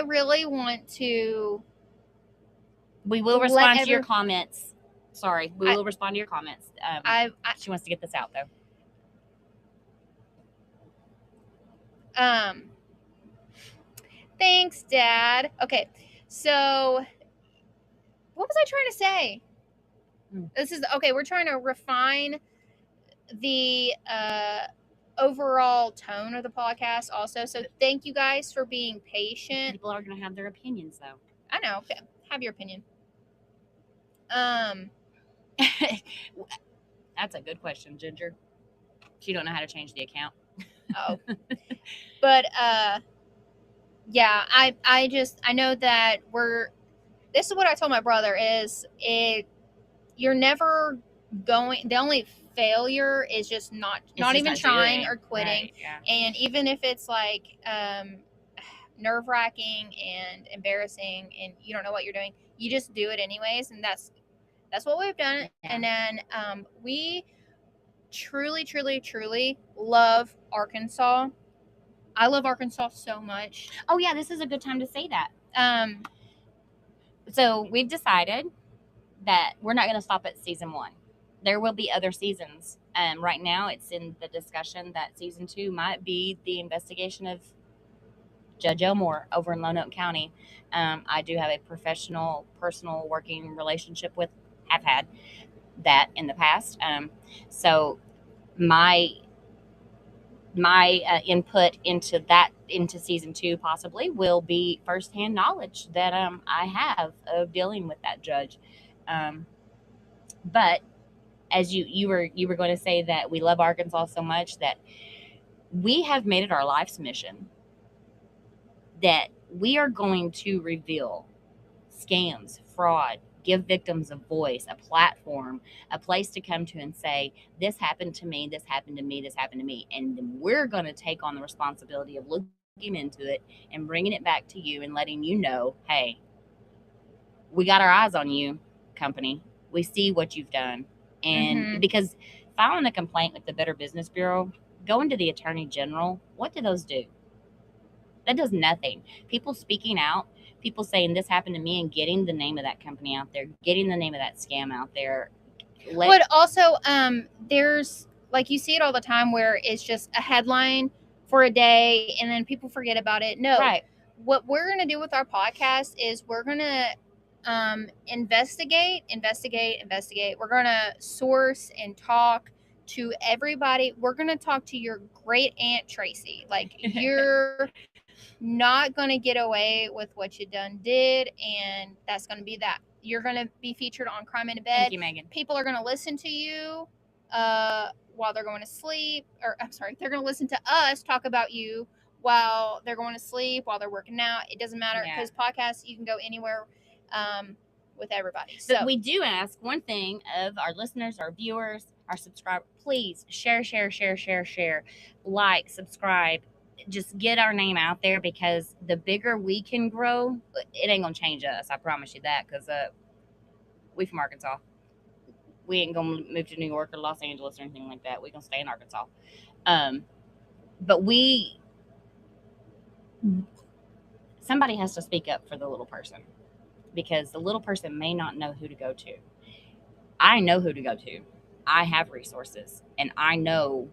really want to. We will respond to your comments. Sorry, we will respond to your comments. She wants to get this out though. Thanks, Dad. Okay, so what was I trying to say? This is okay. We're trying to refine the overall tone of the podcast, also. So thank you guys for being patient. People are going to have their opinions though. I know. Okay. Have your opinion. That's a good question, Ginger. She don't know how to change the account. Oh, but yeah, I know that this is what I told my brother is you're never going, the only failure is just not even trying or quitting. Right, yeah. And even if it's like nerve-wracking and embarrassing and you don't know what you're doing, you just do it anyways, and that's what we've done. Yeah. And then we truly love Arkansas. I love Arkansas so much. Oh yeah, this is a good time to say that. So we've decided that we're not going to stop at season 1. There will be other seasons. Right now, it's in the discussion that season 2 might be the investigation of Judge Elmore over in Lone Oak County. I do have a professional, personal working relationship with. Have had that in the past. So my input into season 2 possibly will be firsthand knowledge that I have of dealing with that judge. But as you were going to say that we love Arkansas so much that we have made it our life's mission that we are going to reveal scams, fraud, give victims a voice, a platform, a place to come to and say, this happened to me, this happened to me, this happened to me. And then we're going to take on the responsibility of looking into it and bringing it back to you and letting you know, hey, we got our eyes on you, company. We see what you've done. And because filing a complaint with the Better Business Bureau, going to the Attorney General, what do those do? That does nothing. People speaking out, people saying this happened to me and getting the name of that company out there, getting the name of that scam out there. But also, there's, like, you see it all the time where it's just a headline for a day and then people forget about it. No. Right. What we're going to do with our podcast is we're going to investigate. We're going to source and talk to everybody. We're going to talk to your great Aunt Tracy. Like, you're not going to get away with what you did, and that's going to be that. You're going to be featured on Crime in Bed. Thank you, Megan. People are going to listen to you while they're going to sleep, or I'm sorry, they're going to listen to us talk about you while they're going to sleep, while they're working out. It doesn't matter, because podcasts, you can go anywhere with everybody. But So we do ask one thing of our listeners, our viewers, our subscribers. Please share, like, subscribe. Just get our name out there, because the bigger we can grow, it ain't gonna change us. I promise you that, because we from Arkansas. We ain't gonna move to New York or Los Angeles or anything like that. We gonna stay in Arkansas. But somebody has to speak up for the little person, because the little person may not know who to go to. I know who to go to. I have resources, and I know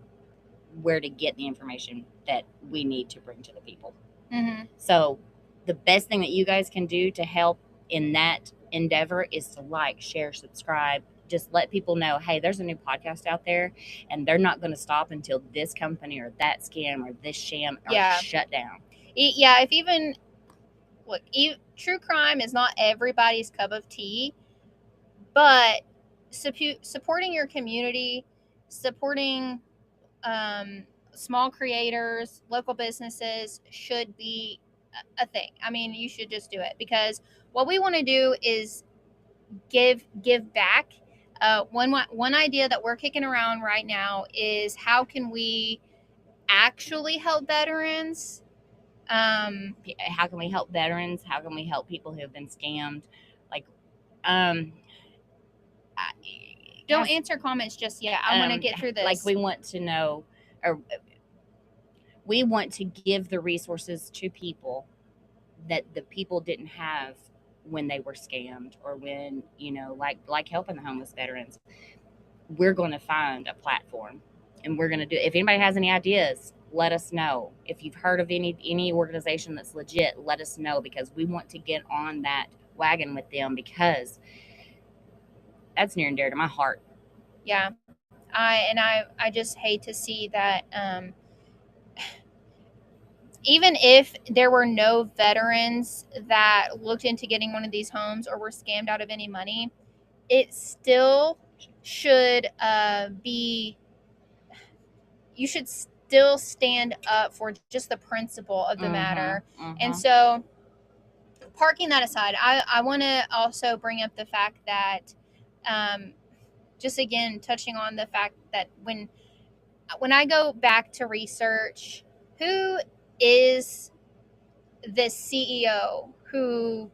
where to get the information that we need to bring to the people. mm-hmm. So the best thing that you guys can do to help in that endeavor is to like, share, subscribe. Just let people know, hey, there's a new podcast out there, and they're not going to stop until this company or that scam or this sham are shut down. Yeah, if even look, true crime is not everybody's cup of tea, but supporting your community, supporting small creators, local businesses should be a thing. I mean, you should just do it, because what we want to do is give back. One idea that we're kicking around right now is, how can we actually help veterans? How can we help veterans? How can we help people who have been scammed? Like, don't answer comments just yet. I want to get through this. Like, we want to know, or we want to give the resources to people that the people didn't have when they were scammed, or when, like helping the homeless veterans. We're going to find a platform, and we're going to do it. If anybody has any ideas, let us know. If you've heard of any organization that's legit, let us know, because we want to get on that wagon with them, because that's near and dear to my heart. Yeah. I just hate to see that even if there were no veterans that looked into getting one of these homes or were scammed out of any money, it still should be, you should still stand up for just the principle of the matter. And so, parking that aside, I want to also bring up the fact that just again touching on the fact that when I go back to research, who is this CEO who,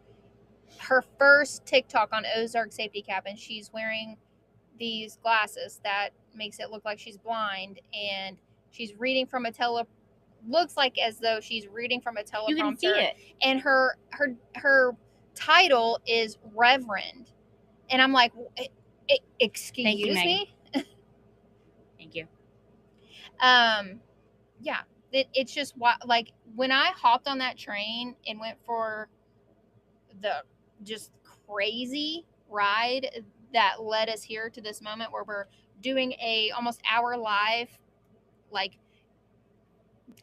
her first TikTok on Ozark Safety Cap, and she's wearing these glasses that makes it look like she's blind, and she's reading from looks like as though she's reading from a teleprompter. You can see it. And her title is Reverend. And I'm like, excuse me? Thank you. Yeah, it's just like, when I hopped on that train and went for the just crazy ride that led us here to this moment where we're doing a almost hour live, like,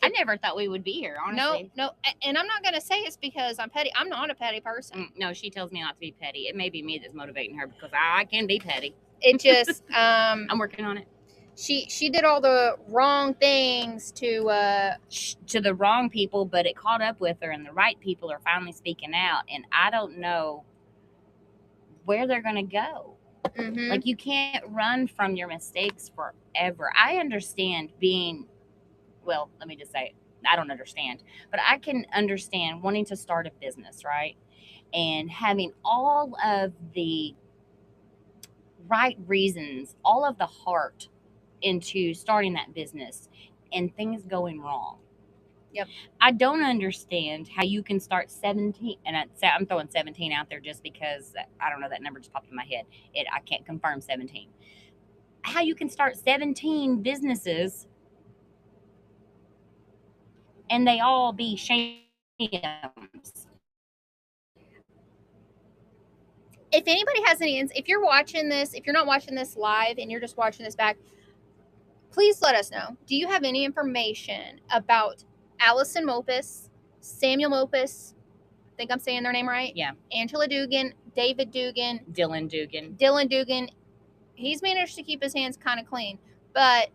I never thought we would be here, honestly. No, and I'm not gonna say it's because I'm petty. I'm not a petty person. No, she tells me not to be petty. It may be me that's motivating her, because I can be petty. It just I'm working on it. She did all the wrong things to the wrong people, but it caught up with her, and the right people are finally speaking out, and I don't know where they're gonna go. Mm-hmm. Like, you can't run from your mistakes forever. I understand let me just say, I don't understand, but I can understand wanting to start a business, right? And having all of the right reasons, all of the heart into starting that business, and things going wrong. Yep. I don't understand how you can start 17, and I'm throwing 17 out there just because, I don't know, that number just popped in my head. I can't confirm 17. How you can start 17 businesses and they all be shams. if anybody has any, if you're watching this, if you're not watching this live and you're just watching this back, please let us know. Do you have any information about Allison Mopus, Samuel Mopus? I think I'm saying their name right. Yeah. Angela Dugan, David Dugan, Dylan Dugan. Dylan Dugan. He's managed to keep his hands kind of clean, but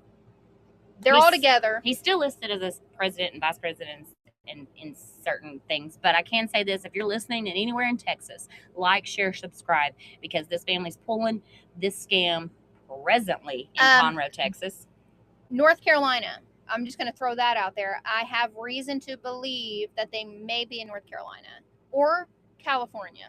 they're He's- all together. He's still listed as a president and vice president in certain things. But I can say this, if you're listening and anywhere in Texas, like, share, subscribe, because this family's pulling this scam presently in Conroe, Texas. North Carolina. I'm just going to throw that out there. I have reason to believe that they may be in North Carolina or California.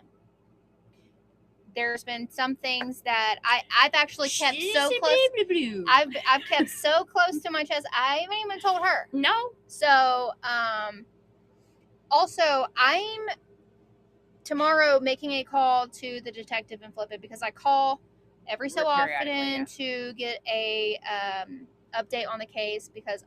There's been some things that I've actually kept so close. I've kept so close to my chest. I haven't even told her. No. So, also, I'm tomorrow making a call to the detective in Flippin because I call every so Periodically, often yeah. to get a update on the case because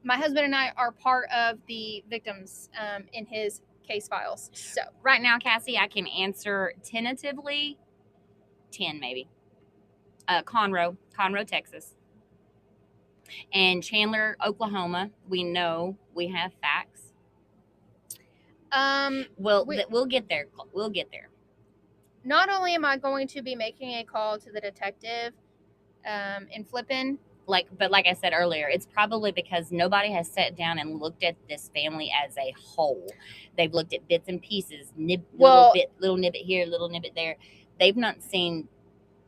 my husband and I are part of the victims in his case files. So Right now, Cassie, I can answer tentatively 10 maybe. Conroe, Texas. And Chandler, Oklahoma. We know we have facts. Well, we'll get there. We'll get there. not only am I going to be making a call to the detective in Flippin, But like I said earlier, it's probably because nobody has sat down and looked at this family as a whole. They've looked at bits and pieces, little nibbit here, little nibbit there. They've not seen.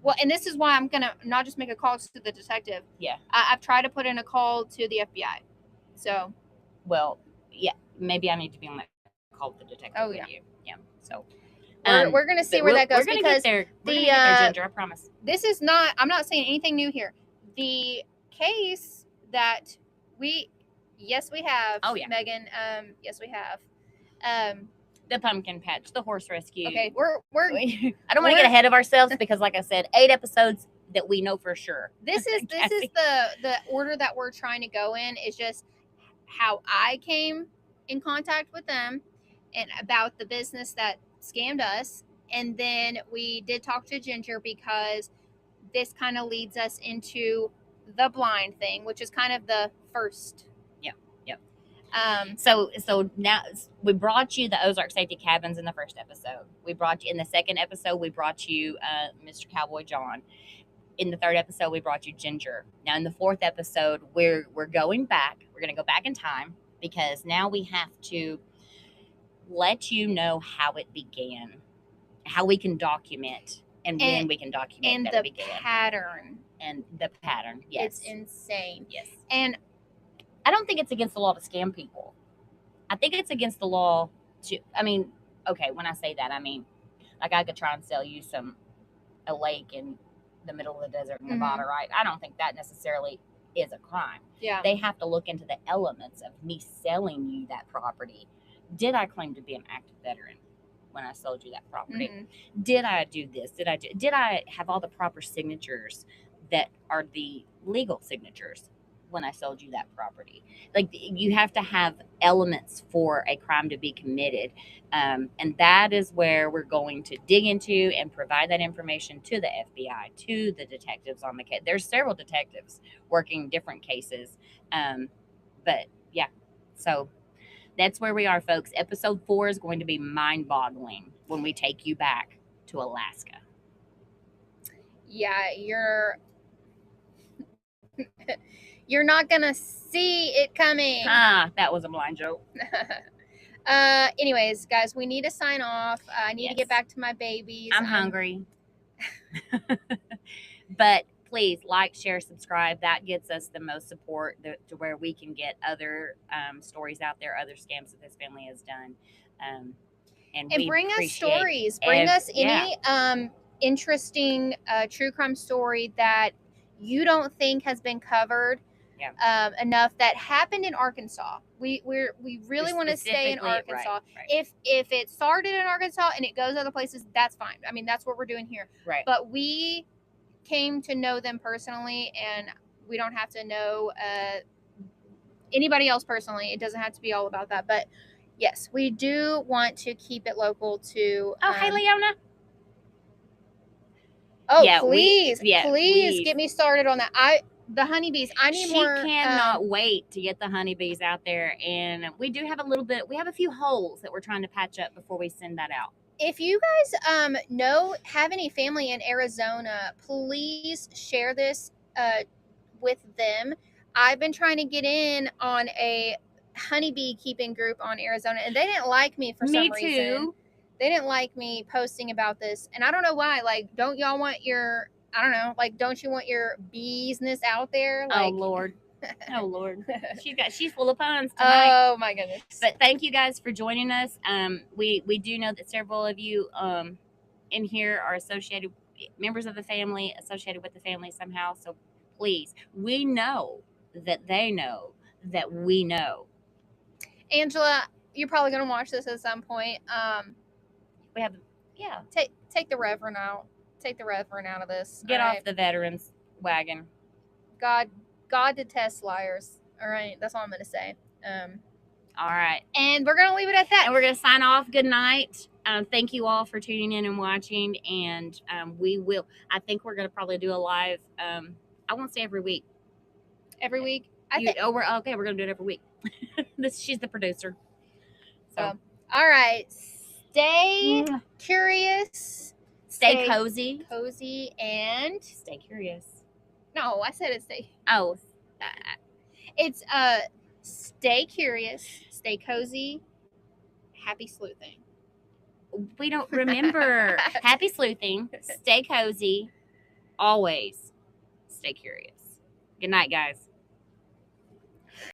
well, and this is why I'm gonna not just make a call to the detective. Yeah. I've tried to put in a call to the FBI. So Well, yeah, maybe I need to be on that call with the detective. Oh, with yeah. you. Yeah. So we're gonna see but where that goes we're gonna because get there. We're the, gonna get there, Ginger. I promise. this is not. I'm not saying anything new here. The case that we have. Oh, yeah. Megan. Yes, we have. The pumpkin patch, the horse rescue. Okay, we're I don't want to get ahead of ourselves because, like I said, 8 episodes that we know for sure. this is Cassie. the order that we're trying to go in is just how I came in contact with them and about the business that scammed us, and then we did talk to Ginger because this kind of leads us into the blind thing, which is kind of the first. Yep. So now we brought you the Ozark Safety Cabins in the first episode. We brought you in the second episode. We brought you Mr. Cowboy John. In the third episode, we brought you Ginger. Now in the fourth episode, we're going back. We're going to go back in time because now we have to let you know how it began, how we can document, and when we can document and that the it began, pattern. and the pattern. Yes, It's insane. yes. And I don't think it's against the law to scam people. I think it's against the law to, okay, when I say that, I mean, like I could try and sell you a lake in the middle of the desert in Nevada, right? I don't think that necessarily is a crime. yeah, They have to look into the elements of me selling you that property. Did I claim to be an active veteran when I sold you that property? Mhm. Did I do this? Did I have all the proper signatures that are the legal signatures when I sold you that property? Like, you have to have elements for a crime to be committed. And that is where we're going to dig into and provide that information to the FBI, to the detectives on the case. There's several detectives working different cases. But yeah, so that's where we are, folks. Episode 4 is going to be mind-boggling when we take you back to Alaska. Yeah, you're not gonna see it coming. That was a blind joke. Anyways, guys, we need to sign off. I need to Yes. get back to my babies. I'm hungry. But please like, share, subscribe. That gets us the most support to where we can get other stories out there, other scams that this family has done. And we bring us appreciate stories. Bring us yeah. any interesting true crime story that you don't think has been covered enough that happened in Arkansas. We really want to stay in Specifically, Arkansas. Right. If it started in Arkansas and it goes other places, that's fine. I mean, that's what we're doing here. Right. But we came to know them personally, and we don't have to know anybody else personally. It doesn't have to be all about that. But yes, we do want to keep it local to. Oh, hey, Leona. Oh, Yeah, please, please. please get me started on that. The honeybees. I need She more. cannot wait to get the honeybees out there, and we do have a little bit. We have a few holes that we're trying to patch up before we send that out. If you guys have any family in Arizona, please share this with them. I've been trying to get in on a honeybee keeping group on Arizona, and they didn't like me for some reason. They didn't like me posting about this, and I don't know why. Like, don't y'all want your, I don't know, like, don't you want your business out there? Like, Oh Lord, oh Lord, she's full of puns tonight. Oh my goodness! But thank you guys for joining us. We do know that several of you in here are associated members of the family, associated with the family somehow. So please, we know that they know that we know. Angela, you're probably gonna watch this at some point. We have, yeah. Take the Reverend out. Take the Reverend out of this. Get off the veterans wagon. God detests liars. All right, that's all I'm gonna say. All right, and we're gonna leave it at that. And we're gonna sign off. Good night. Thank you all for tuning in and watching. And we will. I think we're gonna probably do a live. I won't say every week. Every week. We're gonna do it every week. She's the producer. So, all right. Stay curious. Stay cozy. Cozy and stay curious. No, I said it. Stay. Oh, it's stay curious, stay cozy, happy sleuthing. We don't remember. Happy sleuthing, stay cozy, always stay curious. Good night, guys.